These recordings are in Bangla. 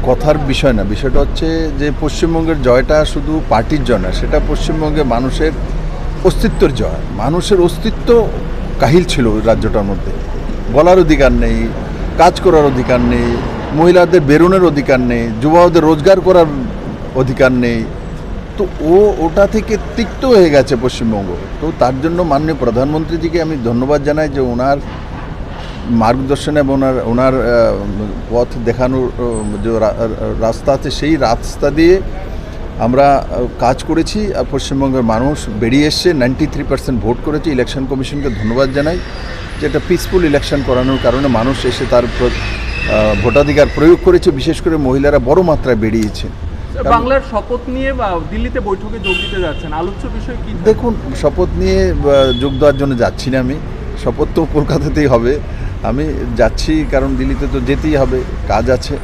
কথার বিষয় না, বিষয়টা হচ্ছে যে পশ্চিমবঙ্গের জয়টা শুধু পার্টির জয় না, সেটা পশ্চিমবঙ্গের মানুষের অস্তিত্বের জয়। মানুষের অস্তিত্ব কাহিল ছিল ওই রাজ্যটার মধ্যে, বলার অধিকার নেই, কাজ করার অধিকার নেই, মহিলাদের বেরোনোর অধিকার নেই, যুবাদের রোজগার করার অধিকার নেই। তো ওটা থেকে তিক্ত হয়ে গেছে পশ্চিমবঙ্গ। তো তার জন্য মাননীয় প্রধানমন্ত্রীজিকে আমি ধন্যবাদ জানাই যে ওনার মার্গদর্শন এবং ওনার পথ দেখানোর যে রাস্তা আছে, সেই রাস্তা দিয়ে আমরা কাজ করেছি। আর পশ্চিমবঙ্গের মানুষ বেরিয়ে এসছে, 93% ভোট করেছে। ইলেকশন কমিশনকে ধন্যবাদ জানাই যে একটা পিসফুল ইলেকশন করানোর কারণে মানুষ এসে তার ভোটাধিকার প্রয়োগ করেছে। বিশেষ করে মহিলারা বড় মাত্রায় বেরিয়েছে। বাংলার শপথ নিয়ে দিল্লিতে বৈঠকে যোগ দিতে যাচ্ছেন, আলোচ্য বিষয় কি? দেখুন, শপথ নিয়ে যোগ দেওয়ার জন্য যাচ্ছি না আমি, শপথ তো কলকাতাতেই হবে। আমি যাচ্ছি কারণ দিল্লিতে তো যেতেই হবে, কাজ আছে,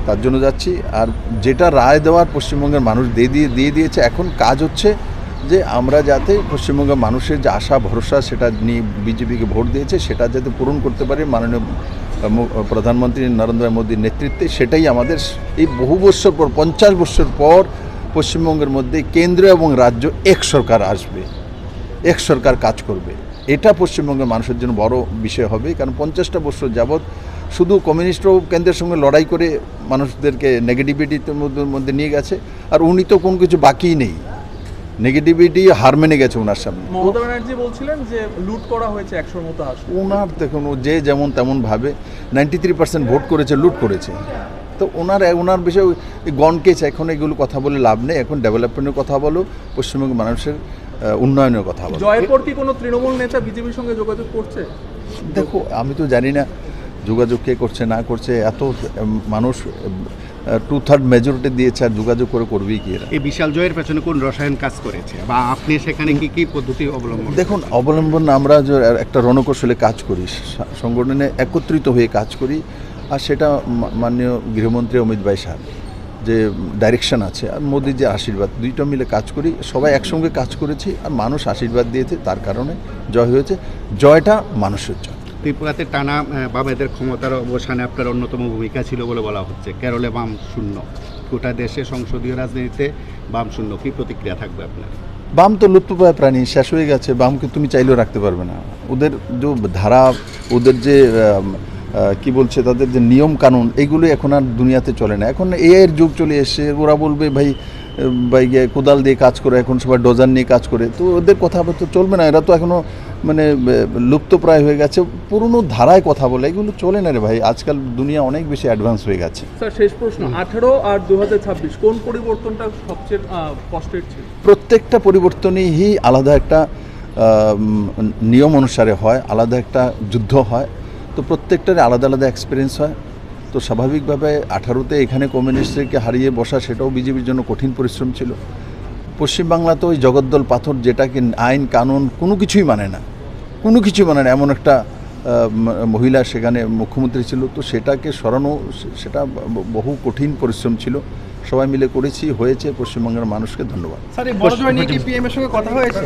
তার জন্য যাচ্ছি। আর যেটা রায় দেওয়ার পশ্চিমবঙ্গের মানুষ দিয়ে দিয়েছে, এখন কাজ হচ্ছে যে আমরা যাতে পশ্চিমবঙ্গের মানুষের যে আশা ভরসা সেটা নিয়ে বিজেপিকে ভোট দিয়েছে, সেটা যাতে পূরণ করতে পারে মাননীয় প্রধানমন্ত্রী নরেন্দ্র মোদীর নেতৃত্বে। সেটাই আমাদের এই বহু বছর পর, 50 বছর পর পশ্চিমবঙ্গের মধ্যে কেন্দ্র এবং রাজ্য এক সরকার আসবে, এক সরকার কাজ করবে। এটা পশ্চিমবঙ্গের মানুষের জন্য বড় বিষয় হবে, কারণ 50টা বছর যাবৎ শুধু কমিউনিস্টও কেন্দ্রের সঙ্গে লড়াই করে মানুষদেরকে নেগেটিভিটির মধ্যে নিয়ে গেছে। আর উনি তো কোনো কিছু বাকিই নেই, নেগেটিভিটি হার মেনে গেছে ওনার সামনে। মমতা ব্যানার্জি বলছিলেন যে লুট করা হয়েছে 100-র মতো আসন। ওনার দেখুন, ও যে যেমন তেমন ভাবে 93% ভোট করেছে, লুট করেছে। তো ওনার বিষয়ে গণকেছে, এখন এগুলো কথা বলে লাভ নেই। এখন ডেভেলপমেন্টের কথা বলো, পশ্চিমবঙ্গের মানুষের উন্নয়নের কথা বলো। জয়ের পর কি কোনো তৃণমূল নেতা বিজেপির সঙ্গে যোগাযোগ করছে? দেখো, আমি তো জানি না যোগাযোগ কে করছে না করছে। এত মানুষ 2/3 মেজরিটি দিয়েছে, আর যোগাযোগ করবেই কি এরা? এই বিশাল জয়ের পেছনে কোন রসায়ন কাজ করেছে, বা আপনি সেখানে কি পদ্ধতি অবলম্বন? দেখুন, আমরা যে একটা রণকৌশলে কাজ করি, সংগঠনে একত্রিত হয়ে কাজ করি। আর সেটা মাননীয় গৃহমন্ত্রী অমিত ভাই সাহেব যে ডাইরেকশন আছে, আর মোদির যে আশীর্বাদ, দুইটা মিলে কাজ করি। সবাই একসঙ্গে কাজ করেছি, আর মানুষ আশীর্বাদ দিয়েছে, তার কারণে জয় হয়েছে। জয়টা মানুষের জয়। ত্রিপুরাতে টানা বামেদের ক্ষমতার অবসানে আপনার অন্যতম ভূমিকা ছিল বলে বলা হচ্ছে। কেরলে বাম শূন্য, গোটা দেশে সংসদীয় রাজনীতিতে বাম শূন্য। কী প্রতিক্রিয়া থাকবে আপনার? বাম তো লুপ্তপ্রায় প্রাণী, শেষ হয়ে গেছে। বামকে তুমি চাইলেও রাখতে পারবে না। ওদের যে ধারা, ওদের যে কি বলছে, তাদের যে নিয়ম কানুন, এগুলো এখন আর দুনিয়াতে চলে না। এখন এর যুগ চলে এসে ওরা বলবে ভাই কোদাল দিয়ে কাজ করে, এখন সবাই ডোজার নিয়ে কাজ করে। তো ওদের কথা তো চলবে না। এরা তো এখনও মানে লুপ্তপ্রায় হয়ে গেছে, পুরনো ধারায় কথা বলে, এগুলো চলে না রে ভাই। আজকাল দুনিয়া অনেক বেশি অ্যাডভান্স হয়ে গেছে। স্যার, শেষ প্রশ্ন, 18 আর 2026 কোন পরিবর্তনটা সবচেয়ে কষ্টের ছিল? প্রত্যেকটা পরিবর্তনই আলাদা একটা নিয়ম অনুসারে হয়, আলাদা একটা যুদ্ধ হয়। তো প্রত্যেকটার আলাদা আলাদা এক্সপিরিয়েন্স হয়। তো স্বাভাবিকভাবে 18তে এখানে কমিউনিস্টকে হারিয়ে বসা, সেটাও বিজেপির জন্য কঠিন পরিশ্রম ছিল। পশ্চিমবাংলা তো ওই জগদ্দল পাথর, যেটাকে আইন কানুন কোনো কিছুই মানে না, এমন একটা মহিলা সেখানে মুখ্যমন্ত্রী ছিল। তো সেটাকে সরানো, সেটা বহু কঠিন পরিশ্রম ছিল। সবাই মিলে করেছি, হয়েছে। পশ্চিমবঙ্গের মানুষকে ধন্যবাদ। স্যার, এই বড় জয় নিয়ে কি পিএম এর সঙ্গে কথা হয়েছে?